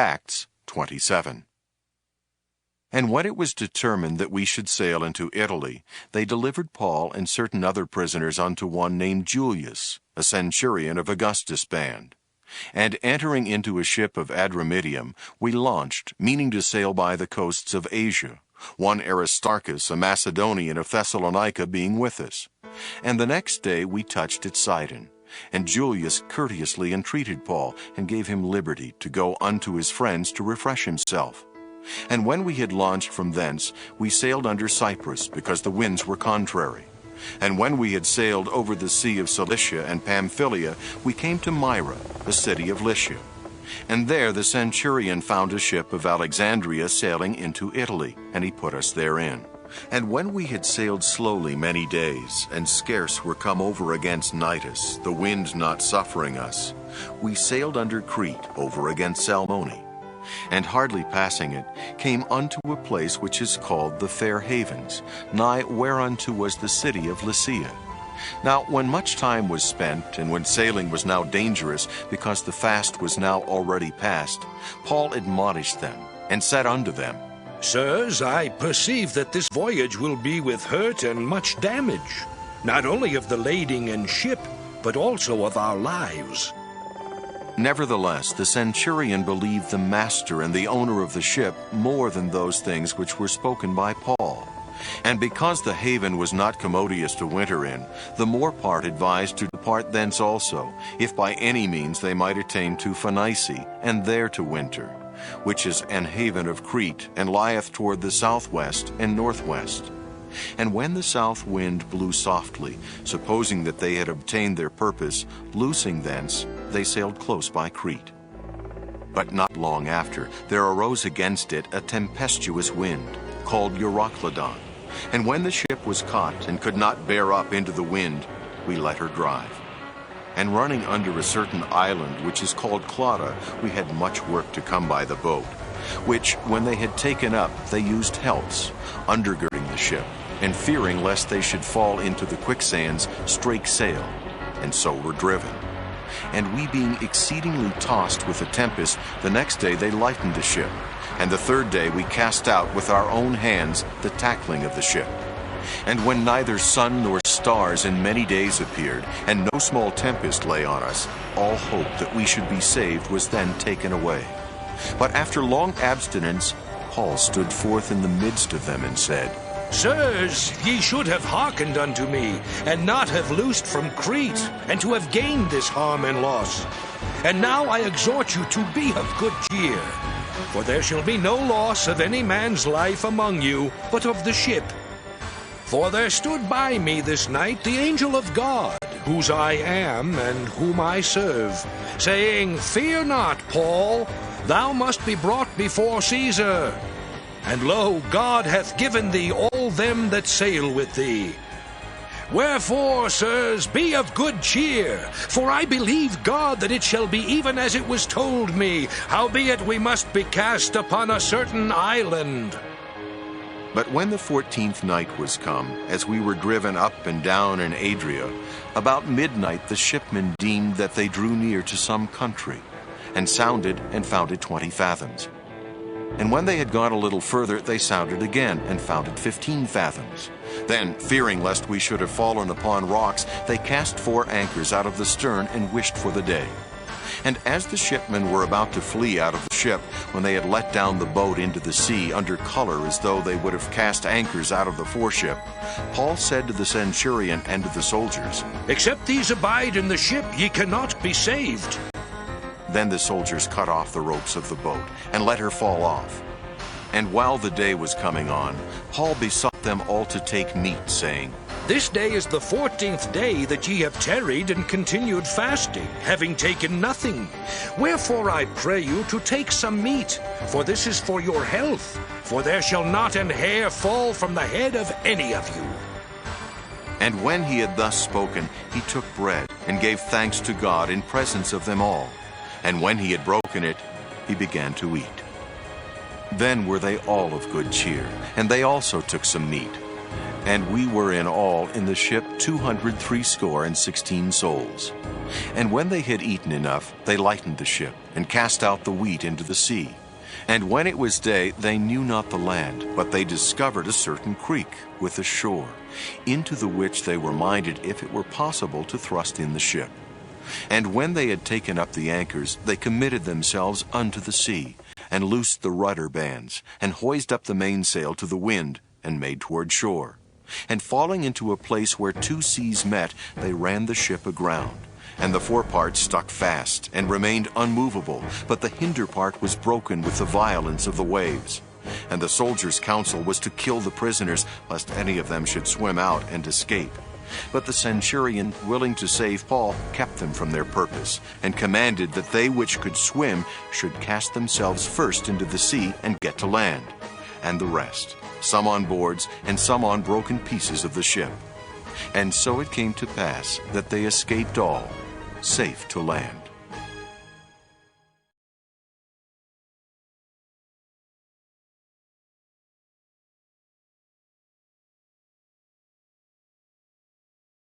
Acts 27. And when it was determined that we should sail into Italy, they delivered Paul and certain other prisoners unto one named Julius, a centurion of Augustus' band. And entering into a ship of Adramyttium, we launched, meaning to sail by the coasts of Asia, one Aristarchus, a Macedonian of Thessalonica, being with us. And the next day we touched at Sidon. And Julius courteously entreated Paul, and gave him liberty to go unto his friends to refresh himself. And when we had launched from thence, we sailed under Cyprus, because the winds were contrary. And when we had sailed over the sea of Cilicia and Pamphylia, we came to Myra, a city of Lycia. And there the centurion found a ship of Alexandria sailing into Italy, and he put us therein. And when we had sailed slowly many days, and scarce were come over against Cnidus, the wind not suffering us, we sailed under Crete over against Salmone. And hardly passing it, came unto a place which is called the Fair Havens, nigh whereunto was the city of Lycia. Now when much time was spent, and when sailing was now dangerous, because the fast was now already past, Paul admonished them, and said unto them, Sirs, I perceive that this voyage will be with hurt and much damage, not only of the lading and ship, but also of our lives. Nevertheless, the centurion believed the master and the owner of the ship more than those things which were spoken by Paul. And because the haven was not commodious to winter in, the more part advised to depart thence also, if by any means they might attain to Phoenice, and there to winter, which is an haven of Crete, and lieth toward the southwest and northwest. And when the south wind blew softly, supposing that they had obtained their purpose, loosing thence, they sailed close by Crete. But not long after, there arose against it a tempestuous wind, called Euroclydon. And when the ship was caught, and could not bear up into the wind, we let her drive. And running under a certain island, which is called Clauda, we had much work to come by the boat, which, when they had taken up, they used helps, undergirding the ship, and fearing lest they should fall into the quicksands, strake sail, and so were driven. And we being exceedingly tossed with a tempest, the next day they lightened the ship, and the third day we cast out with our own hands the tackling of the ship. And when neither sun nor stars in many days appeared, and no small tempest lay on us, all hope that we should be saved was then taken away. But after long abstinence, Paul stood forth in the midst of them and said, Sirs, ye should have hearkened unto me, and not have loosed from Crete, and to have gained this harm and loss. And now I exhort you to be of good cheer, for there shall be no loss of any man's life among you, but of the ship. For there stood by me this night the angel of God, whose I am and whom I serve, saying, Fear not, Paul, thou must be brought before Caesar. And lo, God hath given thee all them that sail with thee. Wherefore, sirs, be of good cheer, for I believe God that it shall be even as it was told me, howbeit we must be cast upon a certain island. But when the 14th night was come, as we were driven up and down in Adria, about midnight the shipmen deemed that they drew near to some country, and sounded, and found it 20 fathoms. And when they had gone a little further, they sounded again, and found it 15 fathoms. Then, fearing lest we should have fallen upon rocks, they cast 4 anchors out of the stern, and wished for the day. And as the shipmen were about to flee out of the ship, when they had let down the boat into the sea under color as though they would have cast anchors out of the foreship, Paul said to the centurion and to the soldiers, Except these abide in the ship, ye cannot be saved. Then the soldiers cut off the ropes of the boat, and let her fall off. And while the day was coming on, Paul besought them all to take meat, saying, This day is the 14th day that ye have tarried and continued fasting, having taken nothing. Wherefore I pray you to take some meat, for this is for your health, for there shall not an hair fall from the head of any of you. And when he had thus spoken, he took bread, and gave thanks to God in presence of them all. And when he had broken it, he began to eat. Then were they all of good cheer, and they also took some meat, And we were in all in the ship 260 souls. And when they had eaten enough, they lightened the ship, and cast out the wheat into the sea. And when it was day, they knew not the land, but they discovered a certain creek with a shore, into the which they were minded, if it were possible, to thrust in the ship. And when they had taken up the anchors, they committed themselves unto the sea, and loosed the rudder bands, and hoised up the mainsail to the wind, and made toward shore. And falling into a place where two seas met, they ran the ship aground. And the forepart stuck fast, and remained unmovable, but the hinder part was broken with the violence of the waves. And the soldiers' counsel was to kill the prisoners, lest any of them should swim out and escape. But the centurion, willing to save Paul, kept them from their purpose, and commanded that they which could swim should cast themselves first into the sea and get to land, and the rest, some on boards and some on broken pieces of the ship. And so it came to pass that they escaped all, safe to land.